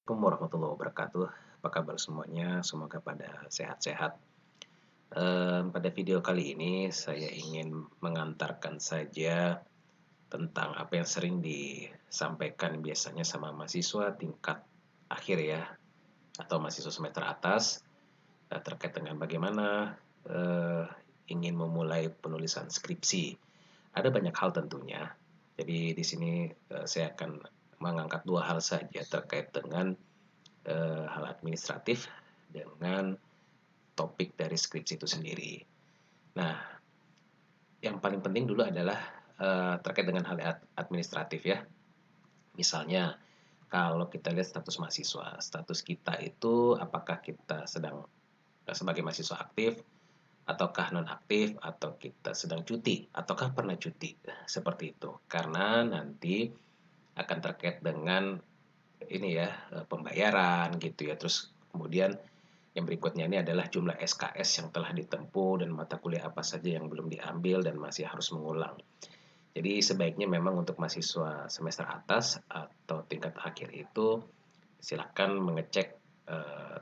Assalamualaikum warahmatullahi wabarakatuh. Apa kabar semuanya? Semoga pada sehat-sehat. Pada video kali ini saya ingin mengantarkan saja tentang apa yang sering disampaikan biasanya sama mahasiswa tingkat akhir ya, atau mahasiswa semester atas terkait dengan bagaimana eh, ingin memulai penulisan skripsi. Ada banyak hal tentunya. Jadi di sini saya akan mengangkat dua hal saja terkait dengan hal administratif dengan topik dari skripsi itu sendiri. Nah, yang paling penting dulu adalah terkait dengan hal administratif ya. Misalnya, kalau kita lihat status mahasiswa, status kita itu apakah kita sedang sebagai mahasiswa aktif, ataukah non-aktif, atau kita sedang cuti, ataukah pernah cuti, seperti itu. Karena nanti akan terkait dengan ini ya, pembayaran gitu ya, terus kemudian yang berikutnya ini adalah jumlah SKS yang telah ditempuh dan mata kuliah apa saja yang belum diambil dan masih harus mengulang. Jadi sebaiknya memang untuk mahasiswa semester atas atau tingkat akhir itu silakan mengecek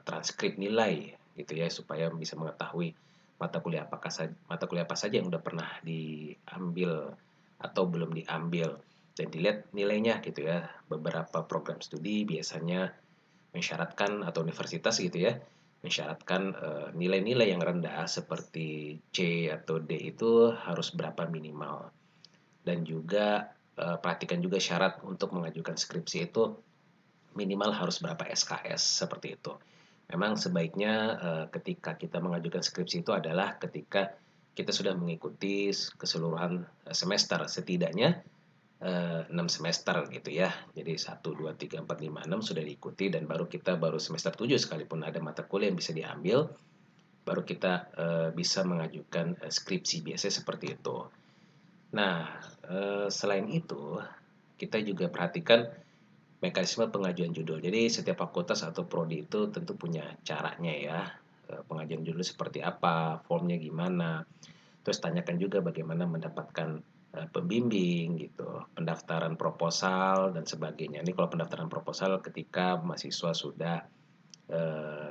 transkrip nilai gitu ya supaya bisa mengetahui mata kuliah apa saja yang udah pernah diambil atau belum diambil dan dilihat nilainya gitu ya. Beberapa program studi biasanya mensyaratkan atau universitas gitu ya mensyaratkan nilai-nilai yang rendah seperti C atau D itu harus berapa minimal dan juga perhatikan juga syarat untuk mengajukan skripsi itu minimal harus berapa SKS seperti itu. Memang sebaiknya ketika kita mengajukan skripsi itu adalah ketika kita sudah mengikuti keseluruhan semester setidaknya 6 semester gitu ya. Jadi 1, 2, 3, 4, 5, 6 sudah diikuti dan baru semester 7 sekalipun ada mata kuliah yang bisa diambil, baru kita bisa mengajukan skripsi biasanya seperti itu. Nah, selain itu kita juga perhatikan mekanisme pengajuan judul. Jadi setiap fakultas atau prodi itu tentu punya caranya ya. Pengajuan judul seperti apa, formnya gimana. Terus tanyakan juga bagaimana mendapatkan pembimbing gitu, pendaftaran proposal dan sebagainya. Ini kalau pendaftaran proposal ketika mahasiswa sudah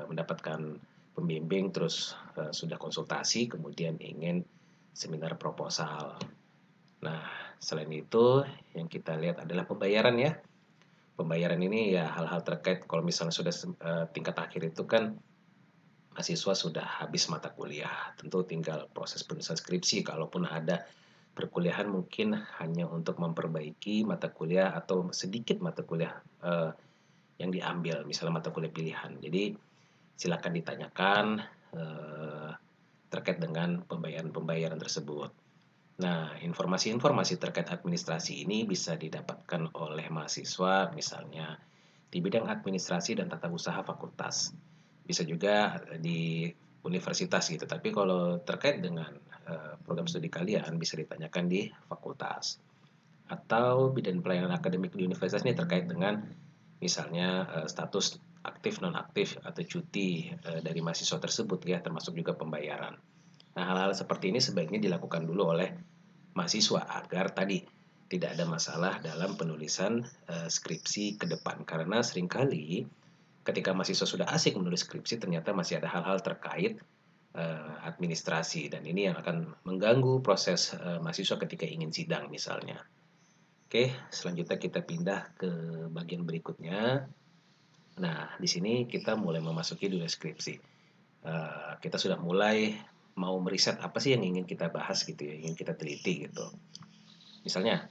mendapatkan pembimbing terus sudah konsultasi kemudian ingin seminar proposal. Nah, selain itu yang kita lihat adalah pembayaran ya. Pembayaran ini ya hal-hal terkait kalau misalnya sudah tingkat akhir itu kan mahasiswa sudah habis mata kuliah. Tentu tinggal proses penulisan skripsi kalaupun ada perkuliahan mungkin hanya untuk memperbaiki mata kuliah atau sedikit mata kuliah yang diambil, misalnya mata kuliah pilihan. Jadi silakan ditanyakan eh, terkait dengan pembayaran-pembayaran tersebut. Nah, informasi-informasi terkait administrasi ini bisa didapatkan oleh mahasiswa misalnya di bidang administrasi dan tata usaha fakultas. Bisa juga di universitas gitu. Tapi kalau terkait dengan program studi kalian bisa ditanyakan di fakultas. Atau bidang pelayanan akademik di universitas ini terkait dengan misalnya status aktif non aktif atau cuti dari mahasiswa tersebut ya termasuk juga pembayaran. Nah, hal-hal seperti ini sebaiknya dilakukan dulu oleh mahasiswa agar tadi tidak ada masalah dalam penulisan skripsi ke depan karena seringkali ketika mahasiswa sudah asik menulis skripsi ternyata masih ada hal-hal terkait administrasi dan ini yang akan mengganggu proses mahasiswa ketika ingin sidang misalnya. Oke, selanjutnya kita pindah ke bagian berikutnya. Nah, di sini kita mulai memasuki dunia skripsi. Kita sudah mulai mau meriset apa sih yang ingin kita bahas gitu ya, ingin kita teliti gitu. Misalnya,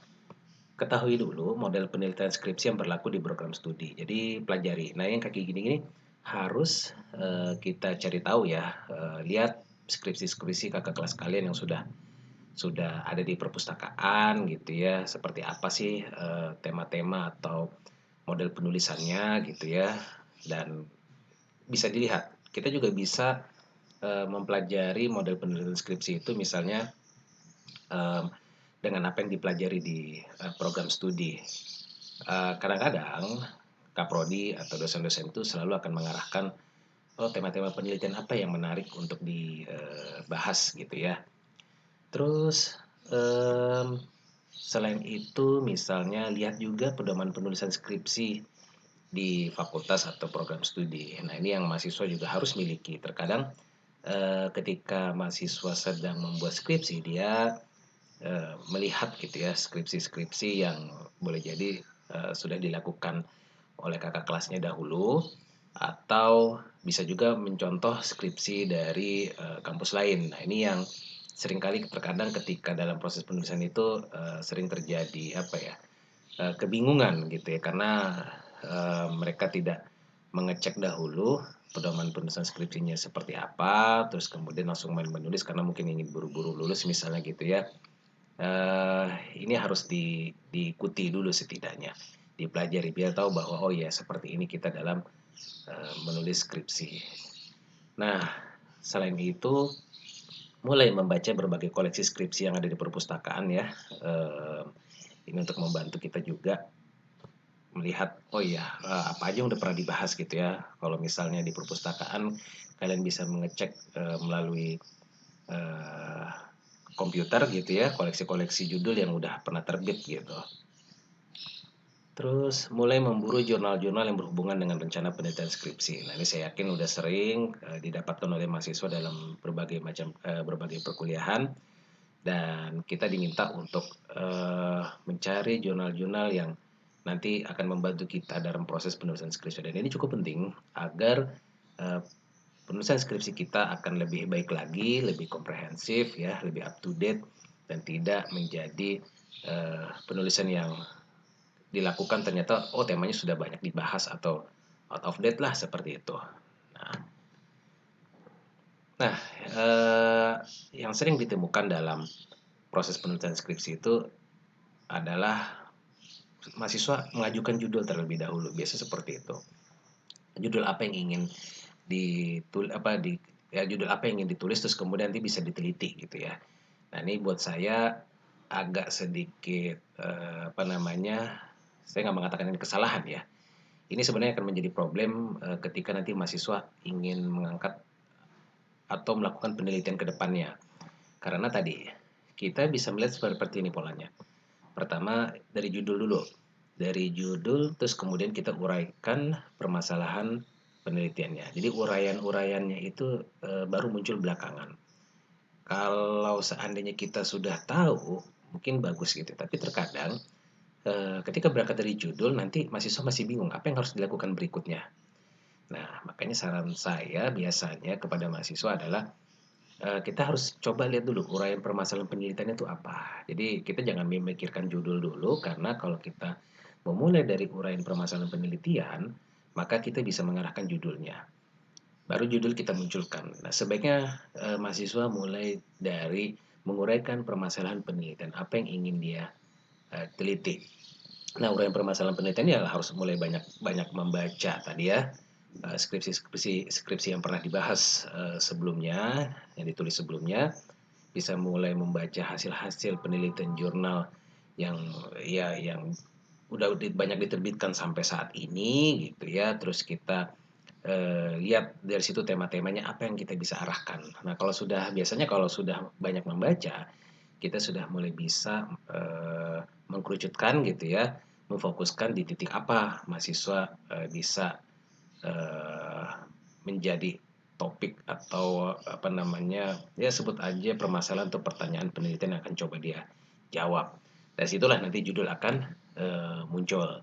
ketahui dulu model penelitian skripsi yang berlaku di program studi. Jadi pelajari. Nah, yang kaki gini-gini harus kita cari tahu ya. Lihat skripsi-skripsi kakak kelas kalian yang sudah ada di perpustakaan gitu ya. Seperti apa sih tema-tema atau model penulisannya gitu ya. Dan bisa dilihat. Kita juga bisa mempelajari model penelitian skripsi itu misalnya eh, dengan apa yang dipelajari di program studi. Kadang-kadang kaprodi atau dosen-dosen itu selalu akan mengarahkan oh tema-tema penelitian apa yang menarik untuk dibahas gitu ya. Terus selain itu misalnya lihat juga pedoman penulisan skripsi di fakultas atau program studi. Nah, ini yang mahasiswa juga harus miliki. Terkadang ketika mahasiswa sedang membuat skripsi, dia melihat gitu ya skripsi-skripsi yang boleh jadi sudah dilakukan oleh kakak kelasnya dahulu, atau bisa juga mencontoh skripsi dari kampus lain. Nah, ini yang seringkali terkadang ketika dalam proses penulisan itu sering terjadi apa ya, kebingungan gitu ya, karena mereka tidak mengecek dahulu pedoman penulisan skripsinya seperti apa, terus kemudian langsung main menulis karena mungkin ingin buru-buru lulus misalnya gitu ya. Ini harus diikuti dulu setidaknya, dipelajari biar tahu bahwa oh ya seperti ini kita dalam menulis skripsi. Nah, selain itu mulai membaca berbagai koleksi skripsi yang ada di perpustakaan ya. Eh, ini untuk membantu kita juga melihat oh iya apa aja yang udah pernah dibahas gitu ya. Kalau misalnya di perpustakaan kalian bisa mengecek melalui eh, komputer gitu ya, koleksi-koleksi judul yang udah pernah terbit gitu. Terus mulai memburu jurnal-jurnal yang berhubungan dengan rencana penelitian skripsi. Nah, ini saya yakin udah sering didapatkan oleh mahasiswa dalam berbagai perkuliahan, dan kita diminta untuk mencari jurnal-jurnal yang nanti akan membantu kita dalam proses penulisan skripsi. Dan ini cukup penting agar uh, penulisan skripsi kita akan lebih baik lagi, lebih komprehensif ya, lebih up to date, dan tidak menjadi penulisan yang dilakukan ternyata oh temanya sudah banyak dibahas atau out of date lah seperti itu. Nah, nah yang sering ditemukan dalam proses penulisan skripsi itu adalah mahasiswa mengajukan judul terlebih dahulu. Biasa seperti itu. Judul apa yang ingin ditulis apa di ya judul apa yang ingin ditulis, terus kemudian nanti bisa diteliti gitu ya. Nah, ini buat saya agak sedikit apa namanya? Saya nggak mengatakan ini kesalahan ya. Ini sebenarnya akan menjadi problem ketika nanti mahasiswa ingin mengangkat atau melakukan penelitian ke depannya. Karena tadi kita bisa melihat seperti ini polanya. Pertama dari judul dulu. Dari judul terus kemudian kita uraikan permasalahan penelitiannya. Jadi uraian-uraiannya itu baru muncul belakangan. Kalau seandainya kita sudah tahu, mungkin bagus gitu. Tapi terkadang ketika berangkat dari judul nanti mahasiswa masih bingung apa yang harus dilakukan berikutnya. Nah, makanya saran saya biasanya kepada mahasiswa adalah kita harus coba lihat dulu uraian permasalahan penelitiannya itu apa. Jadi kita jangan memikirkan judul dulu, karena kalau kita memulai dari uraian permasalahan penelitian, maka kita bisa mengarahkan judulnya. Baru judul kita munculkan. Nah, sebaiknya mahasiswa mulai dari menguraikan permasalahan penelitian, apa yang ingin dia teliti. Nah, uraian permasalahan penelitian ya harus mulai banyak membaca tadi ya, skripsi yang pernah dibahas sebelumnya, yang ditulis sebelumnya, bisa mulai membaca hasil-hasil penelitian jurnal yang yang udah banyak diterbitkan sampai saat ini gitu ya. Terus kita lihat dari situ tema-temanya apa yang kita bisa arahkan. Nah, biasanya kalau sudah banyak membaca, kita sudah mulai bisa mengkerucutkan gitu ya, memfokuskan di titik apa mahasiswa bisa eh, menjadi topik atau apa namanya ya sebut aja permasalahan atau pertanyaan penelitian yang akan coba dia jawab. Dari situlah nanti judul akan muncul.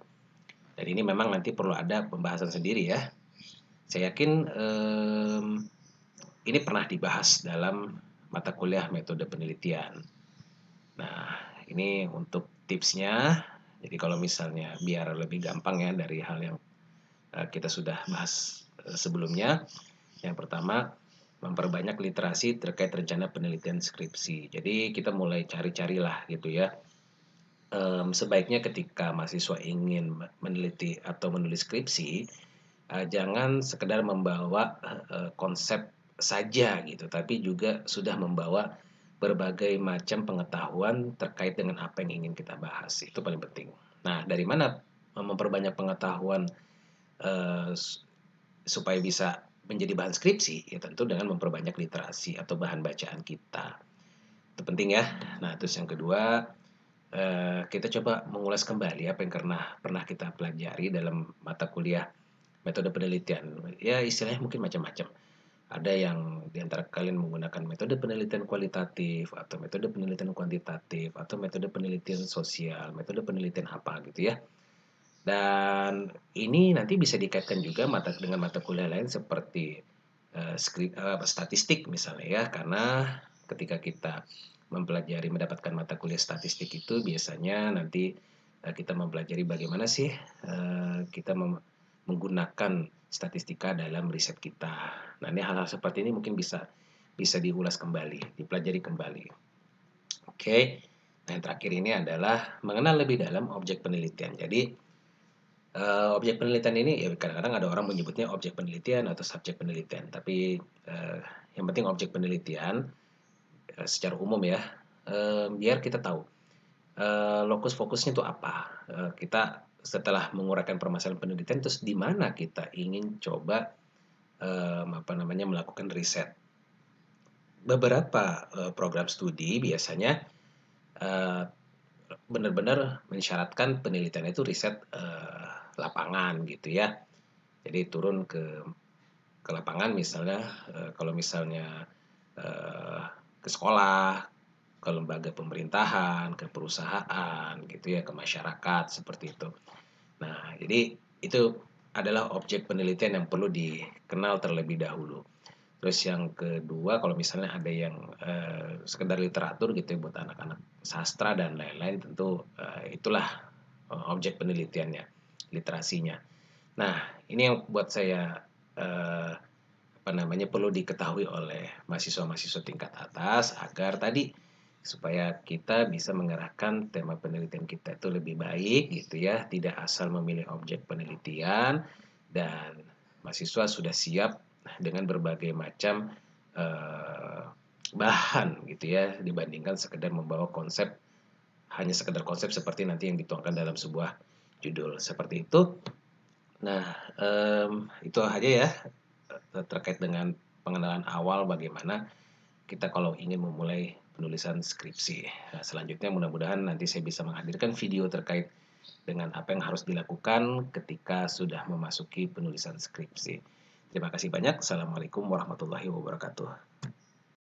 Dan ini memang nanti perlu ada pembahasan sendiri ya. Saya yakin ini pernah dibahas dalam mata kuliah metode penelitian. Nah, ini untuk tipsnya. Jadi kalau misalnya biar lebih gampang ya dari hal yang kita sudah bahas sebelumnya. Yang pertama, memperbanyak literasi terkait rencana penelitian skripsi. Jadi kita mulai cari-carilah gitu ya. Sebaiknya ketika mahasiswa ingin meneliti atau menulis skripsi, jangan sekedar membawa konsep saja gitu, tapi juga sudah membawa berbagai macam pengetahuan terkait dengan apa yang ingin kita bahas. Itu paling penting. Nah, dari mana memperbanyak pengetahuan eh, supaya bisa menjadi bahan skripsi? Ya tentu dengan memperbanyak literasi atau bahan bacaan kita. Itu penting ya. Nah, terus yang kedua, kita coba mengulas kembali apa yang pernah kita pelajari dalam mata kuliah metode penelitian. Ya istilahnya mungkin macam-macam. Ada yang di antara kalian menggunakan metode penelitian kualitatif, atau metode penelitian kuantitatif, atau metode penelitian sosial, metode penelitian apa gitu ya. Dan ini nanti bisa dikaitkan juga dengan mata kuliah lain seperti statistik misalnya ya, karena ketika kita mendapatkan mata kuliah statistik itu biasanya nanti kita mempelajari bagaimana sih kita menggunakan statistika dalam riset kita. Nah, ini hal-hal seperti ini mungkin bisa bisa diulas kembali, dipelajari kembali. Oke. Nah, yang terakhir ini adalah mengenal lebih dalam objek penelitian. Jadi, objek penelitian ini ya kadang-kadang ada orang menyebutnya objek penelitian atau subjek penelitian, tapi yang penting objek penelitian secara umum ya, biar kita tahu lokus fokusnya itu apa. Kita setelah menguraikan permasalahan penelitian, terus di mana kita ingin coba melakukan riset. Beberapa program studi biasanya eh, benar-benar mensyaratkan penelitian itu riset lapangan gitu ya. Jadi turun ke lapangan misalnya, kalau misalnya eh, ke sekolah, ke lembaga pemerintahan, ke perusahaan gitu ya, ke masyarakat seperti itu. Nah, jadi itu adalah objek penelitian yang perlu dikenal terlebih dahulu. Terus yang kedua, kalau misalnya ada yang sekedar literatur gitu ya buat anak-anak sastra dan lain-lain, tentu itulah objek penelitiannya, literasinya. Nah, ini yang buat saya perlu diketahui oleh mahasiswa-mahasiswa tingkat atas agar tadi supaya kita bisa mengarahkan tema penelitian kita itu lebih baik gitu ya, tidak asal memilih objek penelitian, dan mahasiswa sudah siap dengan berbagai macam eh, bahan gitu ya dibandingkan sekedar membawa hanya sekedar konsep seperti nanti yang dituangkan dalam sebuah judul seperti itu. Nah, itu aja ya terkait dengan pengenalan awal bagaimana kita kalau ingin memulai penulisan skripsi. Nah, selanjutnya mudah-mudahan nanti saya bisa menghadirkan video terkait dengan apa yang harus dilakukan ketika sudah memasuki penulisan skripsi. Terima kasih banyak. Assalamualaikum warahmatullahi wabarakatuh.